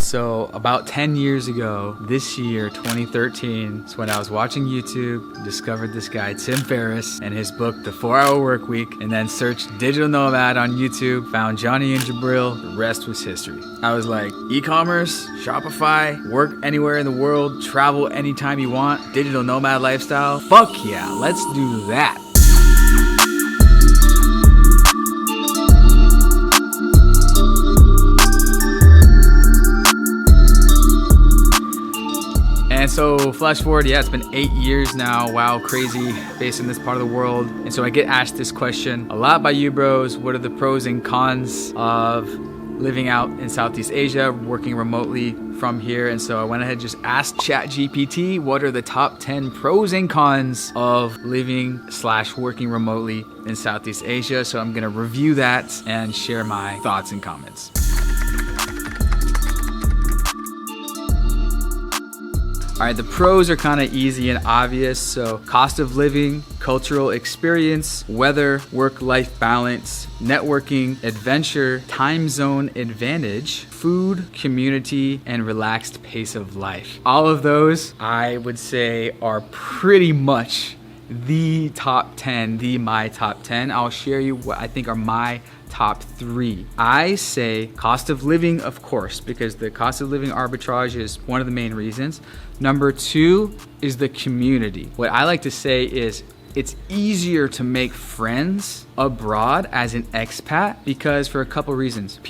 so about 10 years ago, this year, 2013, is when I was watching YouTube, discovered this guy, Tim Ferriss, and his book, The 4-Hour Workweek, and then searched Digital Nomad on YouTube, found Johnny and Jabril, the rest was history. I was like, e-commerce, Shopify, work anywhere in the world, travel anytime you want, digital nomad lifestyle, fuck yeah, let's do that. And so flash forward, yeah, it's been 8 years now. Wow, crazy, based in this part of the world. And so I get asked this question a lot by you bros. What are the pros and cons of living out in Southeast Asia, working remotely from here? And so I went ahead and just asked ChatGPT, what are the top 10 pros and cons of living/working remotely in Southeast Asia? So I'm gonna review that and share my thoughts and comments. All right, the pros are kind of easy and obvious. So cost of living, cultural experience, weather, work-life balance, networking, adventure, time zone advantage, food, community, and relaxed pace of life. All of those, I would say, are pretty much the top 10, my top 10. I'll share you what I think are my top 3. I say cost of living, of course, because the cost of living arbitrage is one of the main reasons. Number 2 is the community. What I like to say is it's easier to make friends abroad as an expat because for a couple reasons.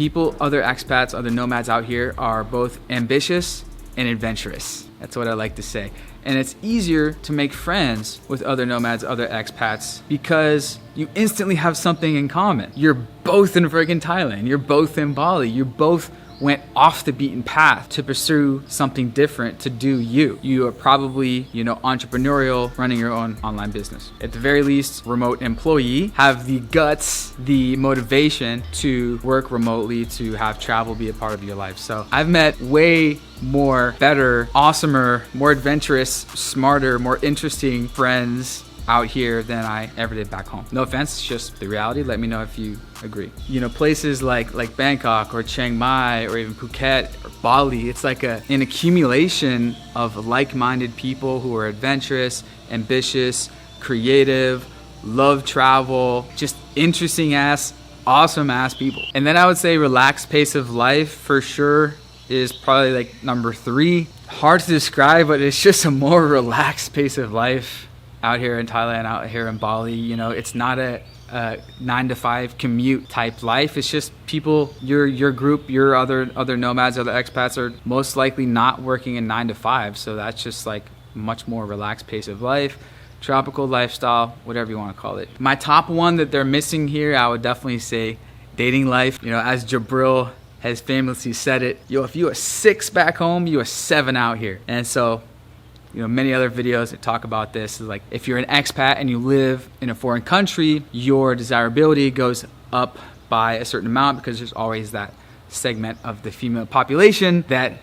Other expats, other nomads out here are both ambitious and adventurous. That's what I like to say. And it's easier to make friends with other nomads, other expats, because you instantly have something in common. You're both in friggin' Thailand. You're both in Bali. You both went off the beaten path to pursue something different, to do you. You are probably, entrepreneurial, running your own online business. At the very least, remote employee, have the guts, the motivation to work remotely, to have travel be a part of your life. So I've met way more, better, awesomer, more adventurous, smarter, more interesting friends out here than I ever did back home. No offense, it's just the reality. Let me know if you agree. Places like Bangkok or Chiang Mai or even Phuket or Bali, it's like an accumulation of like-minded people who are adventurous, ambitious, creative, love travel, just interesting ass, awesome ass people. And then I would say relaxed pace of life for sure is probably like number 3. Hard to describe, but it's just a more relaxed pace of life out here in Thailand, out here in Bali. It's not a 9-to-5 commute type life. It's just people, your group, your other nomads, other expats are most likely not working in 9 to 5. So that's just like much more relaxed pace of life, tropical lifestyle, whatever you want to call it. My top one that they're missing here, I would definitely say dating life. As Jabril has famously said it, if you are 6 back home, you are 7 out here. And so many other videos that talk about this is like if you're an expat and you live in a foreign country, your desirability goes up by a certain amount because there's always that segment of the female population that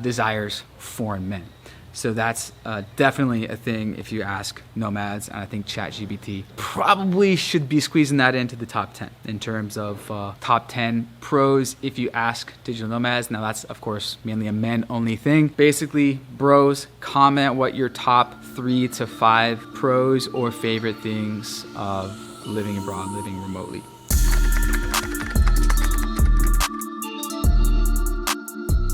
desires foreign men. So that's definitely a thing if you ask nomads, and I think ChatGPT probably should be squeezing that into the top 10 in terms of top 10 pros if you ask digital nomads. Now that's of course mainly a men only thing. Basically, bros, comment what your top 3 to 5 pros or favorite things of living abroad, living remotely.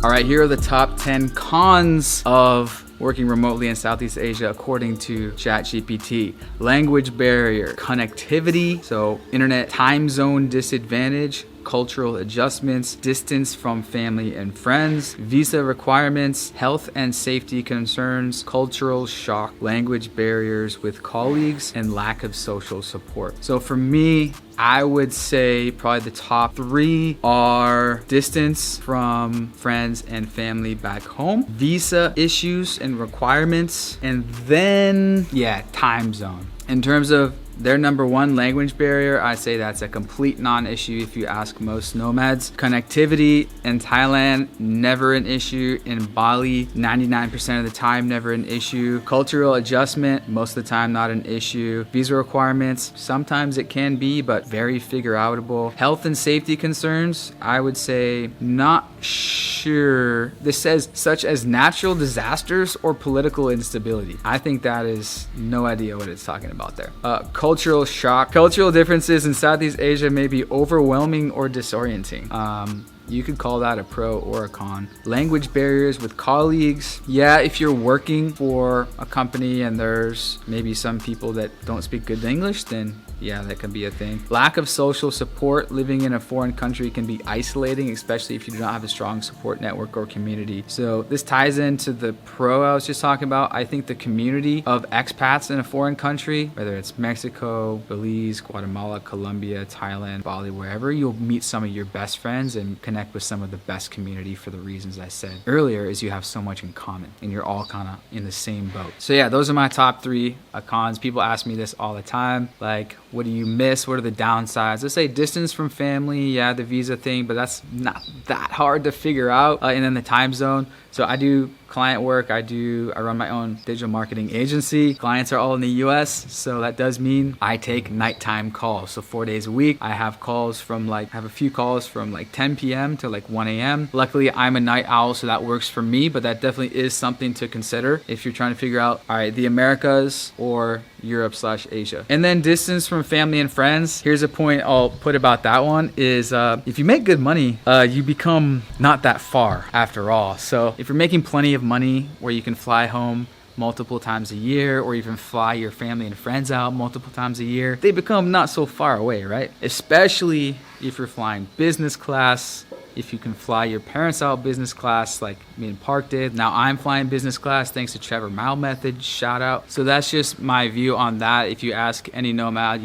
All right, here are the top 10 cons of working remotely in Southeast Asia according to ChatGPT. Language barrier, connectivity, so internet time zone disadvantage, cultural adjustments, distance from family and friends, visa requirements, health and safety concerns, cultural shock, language barriers with colleagues, and lack of social support. So for me, I would say probably the top 3 are distance from friends and family back home, visa issues and requirements, and then, time zone. In terms of Their number one language barrier, I say that's a complete non-issue if you ask most nomads. Connectivity in Thailand, never an issue. In Bali, 99% of the time, never an issue. Cultural adjustment, most of the time not an issue. Visa requirements, sometimes it can be, but very figure outable. Health and safety concerns, I would say not sure. This says such as natural disasters or political instability. I think that is no idea what it's talking about there. Cultural shock. Cultural differences in Southeast Asia may be overwhelming or disorienting. You could call that a pro or a con. Language barriers with colleagues. Yeah, if you're working for a company and there's maybe some people that don't speak good English, then yeah, that can be a thing. Lack of social support. Living in a foreign country can be isolating, especially if you do not have a strong support network or community. So this ties into the pro I was just talking about. I think the community of expats in a foreign country, whether it's Mexico, Belize, Guatemala, Colombia, Thailand, Bali, wherever, you'll meet some of your best friends and connect with some of the best community for the reasons I said earlier, is you have so much in common and you're all kind of in the same boat. So yeah, those are my top three cons. People ask me this all the time, like, what do you miss? What are the downsides? Let's say distance from family, yeah, the visa thing, but that's not that hard to figure out. And then the time zone. So I do client work. I run my own digital marketing agency. Clients are all in the US. So that does mean I take nighttime calls. So 4 days a week, I have calls from I have a few calls from 10 p.m. to 1 a.m. Luckily, I'm a night owl, so that works for me, but that definitely is something to consider if you're trying to figure out, all right, the Americas or Europe/Asia. And then distance from family and friends. Here's a point I'll put about that one is if you make good money, you become not that far after all. So if you're making plenty of money where you can fly home multiple times a year or even fly your family and friends out multiple times a year, they become not so far away, right? Especially if you're flying business class. If you can fly your parents out business class like me and Park did. Now I'm flying business class thanks to Trevor Mile Method, shout out. So that's just my view on that. If you ask any nomad,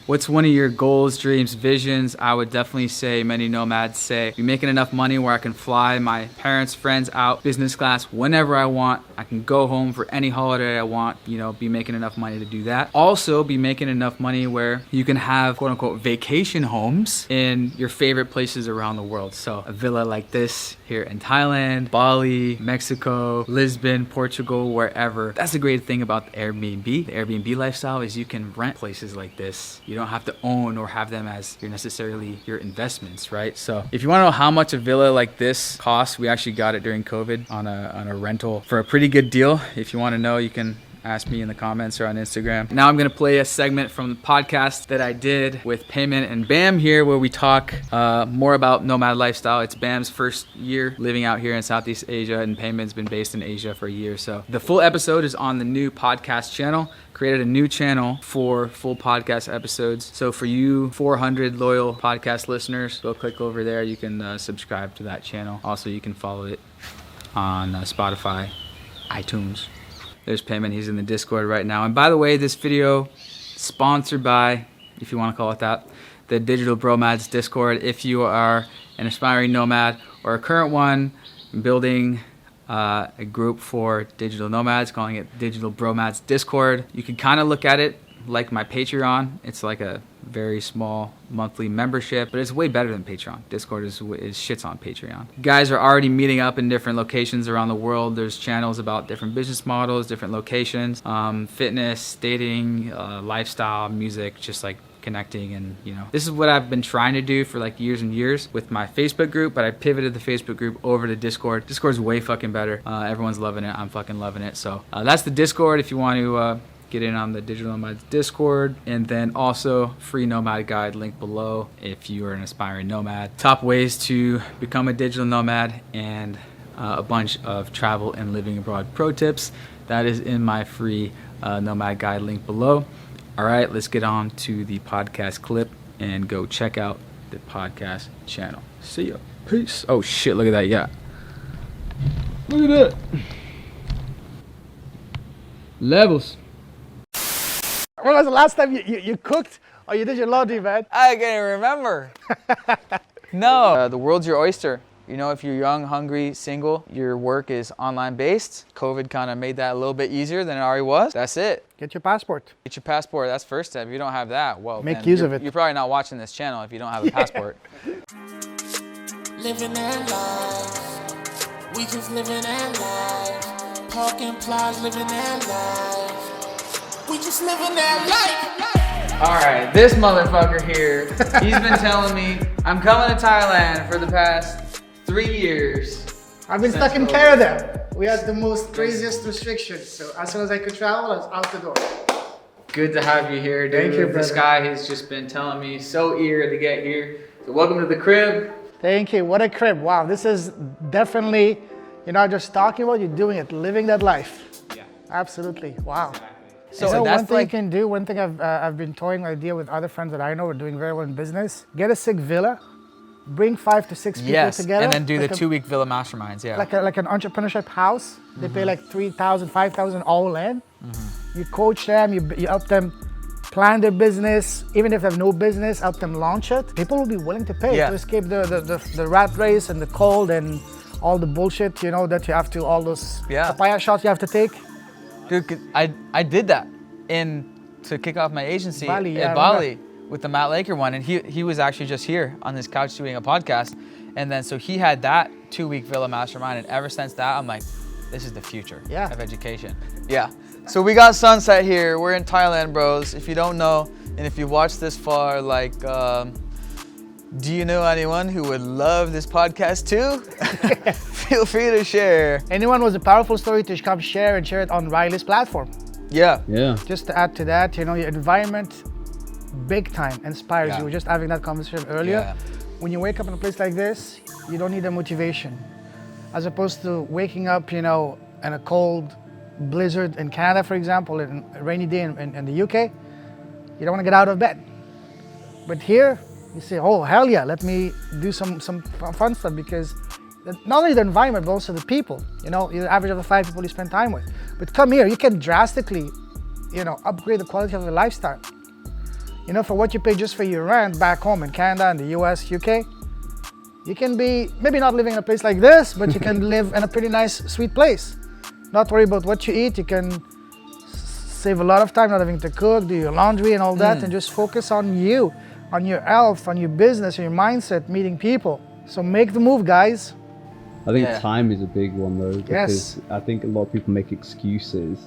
what's one of your goals, dreams, visions, I would definitely say many nomads say, you're making enough money where I can fly my parents, friends out business class whenever I want. I can go home for any holiday I want, be making enough money to do that. Also be making enough money where you can have quote unquote vacation homes in your favorite places around the world. So a villa like this here in Thailand, Bali, Mexico, Lisbon, Portugal, wherever. That's the great thing about the Airbnb. The Airbnb lifestyle is you can rent places like this. You don't have to own or have them as necessarily your investments, right? So if you want to know how much a villa like this costs, we actually got it during COVID on a rental for a pretty good deal. If you want to know, you can ask me in the comments or on Instagram. Now I'm gonna play a segment from the podcast that I did with Payment and Bam here, where we talk more about nomad lifestyle. It's Bam's first year living out here in Southeast Asia, and Payment's been based in Asia for a year. So the full episode is on the new podcast channel. Created a new channel for full podcast episodes. So for you 400 loyal podcast listeners, go click over there. You can subscribe to that channel. Also, you can follow it on Spotify, iTunes. There's Payment. He's in the Discord right now. And by the way, this video sponsored by, if you want to call it that, the Digital Bromads Discord. If you are an aspiring nomad or a current one, building a group for digital nomads, calling it Digital Bromads Discord. You can kind of look at it like my Patreon. It's like a very small monthly membership, but it's way better than Patreon. Discord is shits on Patreon. You guys are already meeting up in different locations around the world. There's channels about different business models, different locations, fitness, dating, lifestyle, music, just like connecting. And this is what I've been trying to do for years and years with my Facebook group, but I pivoted the Facebook group over to Discord. Discord's way fucking better. Everyone's loving it. I'm fucking loving it. So that's the Discord if you want to get in on the Digital Nomads Discord. And then also free nomad guide link below if you are an aspiring nomad. Top ways to become a digital nomad and a bunch of travel and living abroad pro tips. That is in my free nomad guide link below. All right, let's get on to the podcast clip and go check out the podcast channel. See ya. Peace. Oh shit, look at that. Yeah. Look at that. Levels. When was the last time you cooked or you did your laundry, man? I can't remember. No. The world's your oyster. You know, if you're young, hungry, single, your work is online based. COVID kind of made that a little bit easier than it already was. That's it. Get your passport. Get your passport. That's first step. If you don't have that, well, Make then use of it. You're probably not watching this channel if you don't have a passport. Living that life. We just living that life. Parking plot, living that life. We just living that life. All right, this motherfucker here, he's been telling me I'm coming to Thailand for the past 3 years. I've been stuck in Canada. We had the most craziest restrictions. So as soon as I could travel, I was out the door. Good to have you here, dude. Thank you, This brother. guy has just been telling me so eager to get here. So welcome to the crib. Thank you. What a crib. Wow, this is definitely, you're not just talking about, you're doing it, living that life. Yeah. Absolutely. Wow. So You know, that's one thing like, you can do, one thing I've been toying with idea with other friends that I know are doing very well in business, get a sick villa, bring 5 to 6 people yes, together. and then do like the 2-week villa masterminds, yeah. like an entrepreneurship house. They pay like 3,000, 5,000 all in. You coach them, you help them plan their business, even if they have no business, help them launch it. People will be willing to pay Yeah. to escape the rat race and the cold and all the bullshit, you know, that you have to, all those Yeah. papaya shots you have to take. Dude, 'cause I did that to kick off my agency Bali, yeah, I at Bali with the Matt Laker one, and he was actually just here on this couch doing a podcast, and then so he had that 2-week villa mastermind, and ever since that I'm like, this is the future Yeah. of education. Yeah. So we got sunset here. We're in Thailand, bros. If you don't know, and if you watched this far, like, do you know anyone who would love this podcast too? Feel free to share. Anyone with a powerful story to come share and share it on Riley's platform. Yeah. Yeah. Just to add to that, you know, your environment big time inspires Yeah. you. We were just having that conversation earlier. Yeah. When you wake up in a place like this, you don't need a motivation. As opposed to waking up, you know, in a cold blizzard in Canada, for example, in a rainy day in the UK, you don't want to get out of bed. But here, you say, oh, hell yeah, let me do some fun stuff, because not only the environment, but also the people, you know, the average of the 5 people you spend time with. But come here, you can drastically, you know, upgrade the quality of your lifestyle. You know, for what you pay just for your rent back home in Canada, in the US, UK, you can be, maybe not living in a place like this, but you can live in a pretty nice, sweet place. Not worry about what you eat, you can save a lot of time not having to cook, do your laundry and all that, and just focus on you, on your health, on your business, on your mindset, meeting people. So make the move, guys. I think Yeah. time is a big one though, because Yes. I think a lot of people make excuses.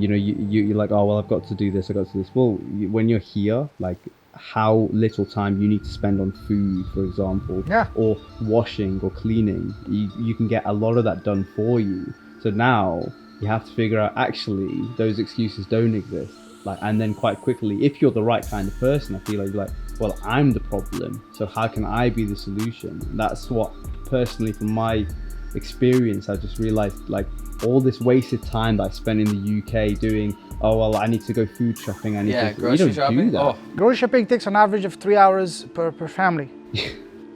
You know, you're like, oh well, I've got to do this, I've got to do this. Well, when you're here, like how little time you need to spend on food, for example, Yeah. or washing or cleaning, you can get a lot of that done for you. So now you have to figure out actually those excuses don't exist. Like, and then quite quickly, if you're the right kind of person, I feel like you're like, well, I'm the problem, so how can I be the solution? That's what, personally, from my experience, I just realized, like, all this wasted time that I spent in the UK doing, oh well, I need to go food shopping, I need Yeah, to, grocery you don't shopping. do that. Oh, Grocery shopping takes an average of 3 hours per family.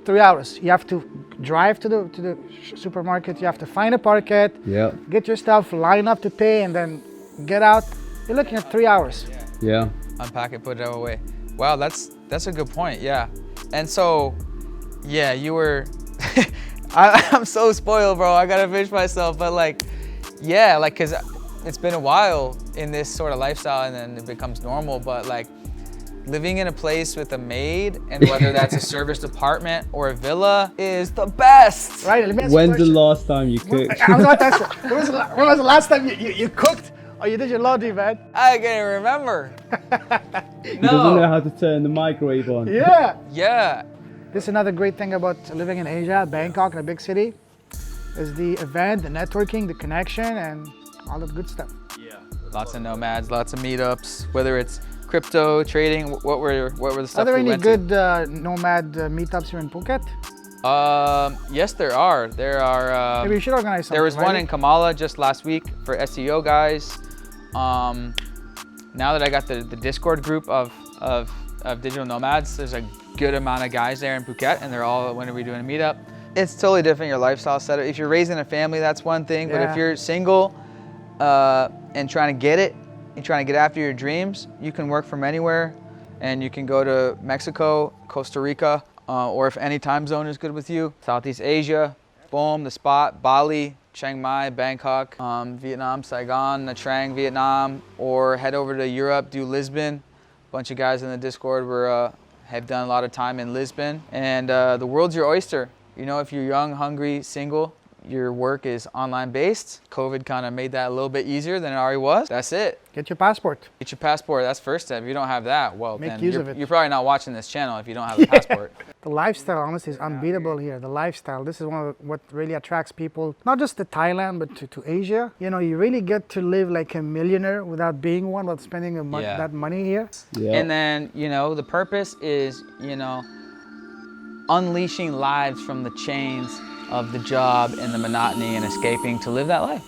3 hours. You have to drive to the supermarket, you have to find a parket, Yeah, get your stuff, line up to pay, and then get out. You're looking at 3 hours. yeah. unpack it, put it away. Wow, that's a good point. Yeah, and so, yeah, you were. I'm so spoiled, bro. I gotta finish myself, but like, yeah, like, cause it's been a while in this sort of lifestyle, and then it becomes normal. But like, living in a place with a maid, and whether that's a service apartment or a villa, is the best. Right? Let me ask you a When's the question. last time you cooked? I was about to ask you, when was the last time you cooked or you did your laundry, man? I can't remember. He doesn't know how to turn the microwave on. Yeah. Yeah. This is another great thing about living in Asia, Bangkok, in a big city, is the event, the networking, the connection, and all the good stuff. Lots of nomads, lots of meetups, whether it's crypto trading. What were the stuff Are there we any went good nomad meetups here in Phuket? to? Yes, there are. There are. Maybe you should organize something. There was one right? in Kamala just last week for SEO guys. Now that I got the Discord group of digital nomads, there's a good amount of guys there in Phuket, and they're all, when are we doing a meetup? It's totally different, your lifestyle setup. If you're raising a family, that's one thing, but Yeah. if you're single and trying to get it, you're trying to get after your dreams, you can work from anywhere, and you can go to Mexico, Costa Rica, or if any time zone is good with you, Southeast Asia, boom, the spot, Bali, Chiang Mai, Bangkok, Vietnam, Saigon, Nha Trang, Vietnam, or head over to Europe, do Lisbon. A bunch of guys in the Discord have done a lot of time in Lisbon, and the world's your oyster. You know, if you're young, hungry, single, your work is online based. COVID kind of made that a little bit easier than it already was. That's it. Get your passport. Get your passport. That's first step. If you don't have that, well, Make then use of it. you're probably not watching this channel if you don't have a passport. The lifestyle, honestly, is unbeatable here. The lifestyle, this is one of what really attracts people, not just to Thailand, but to Asia. You know, you really get to live like a millionaire without being one, without spending that money here. Yeah. And then, you know, the purpose is, you know, unleashing lives from the chains of the job and the monotony and escaping to live that life.